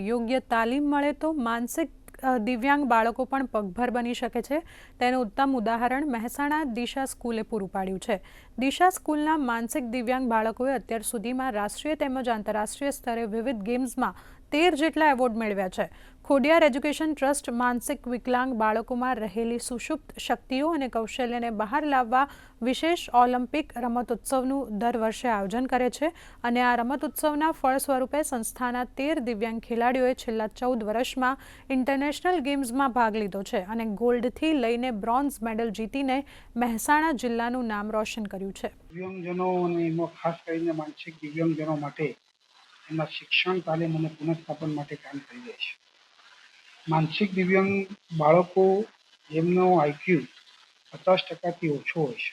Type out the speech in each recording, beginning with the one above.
યોગ્ય તાલીમ મળે તો માનસિક દિવ્યાંગ બાળકો પણ પગભર બની શકે છે। તેનું ઉત્તમ ઉદાહરણ મહેસાણા દિશા સ્કૂલે પૂરું પાડ્યું છે। દિશા સ્કૂલના માનસિક દિવ્યાંગ બાળકોએ અત્યાર સુધીમાં રાષ્ટ્રીય તેમજ આંતરરાષ્ટ્રીય સ્તરે વિવિધ ગેમ્સમાં 13 જેટલા એવોર્ડ મેળવ્યા છે। ખોડિયાર એજ્યુકેશન ટ્રસ્ટ માનસિક વિકલાંગ બાળકોમાં રહેલી સુષુપ્ત શક્તિઓ અને કૌશલ્યને બહાર લાવવા વિશેષ ઓલિમ્પિક રમતોત્સવનું દર વર્ષે આયોજન કરે છે અને આ રમતોત્સવના ફળ સ્વરૂપે સંસ્થાના 13 દિવ્યાંગ ખેલાડીઓએ છેલ્લા 14 વર્ષમાં ઇન્ટરનેશનલ ગેમ્સમાં ભાગ લીધો છે અને ગોલ્ડથી લઈને બ્રોન્ઝ મેડલ જીતીને મહેસાણા જિલ્લાનું નામ રોશન કર્યું છે। દિવ્યાંગજનો અને એમાં ખાસ કરીને માનસિક દિવ્યાંગજનો માટે એમના શિક્ષણ તાલીમ અને પુનઃસ્થાપન માટે કામ કરી રહ્યા છે। માનસિક દિવ્યાંગ બાળકો જેમનો આઈક્યુ 50%થી ઓછો હોય છે,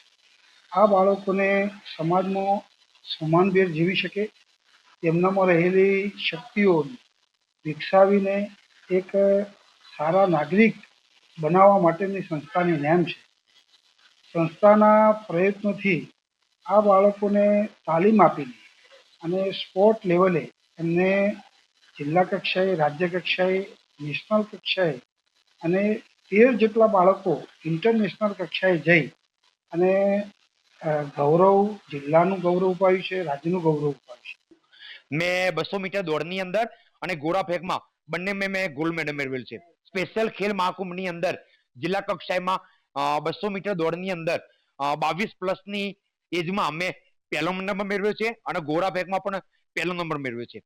આ બાળકોને સમાજમાં સમાનભેર જીવી શકે, તેમનામાં રહેલી શક્તિઓ વિકસાવીને એક સારા નાગરિક બનાવવા માટેની સંસ્થાની નેમ છે। સંસ્થાના પ્રયત્નોથી આ બાળકોને તાલીમ આપીને અને સ્પોર્ટ લેવલે એમને જિલ્લા કક્ષાએ, રાજ્ય કક્ષાએ, નેશનલ કક્ષાએ અને 13 જેટલા બાળકો ઇન્ટરનેશનલ કક્ષાએ જઈ અને ગૌરવ, જિલ્લાનું ગૌરવ અપાવ્યું છે, રાજ્યનું ગૌરવ અપાવ્યું છે। મેં 200 મીટર દોડની અંદર અને ગોળા ફેંકમાં બંને મેં ગોલ્ડ મેડલ મેળવેલ છે। સ્પેશિયલ ખેલ મહાકુંભની અંદર જિલ્લા કક્ષાએમાં 200 મીટર દોડની અંદર 22+ ની એજમાં મેં પહેલો નંબર મેળવ્યો છે અને ગોળા ફેંકમાં પણ પહેલો નંબર મેળવ્યો છે।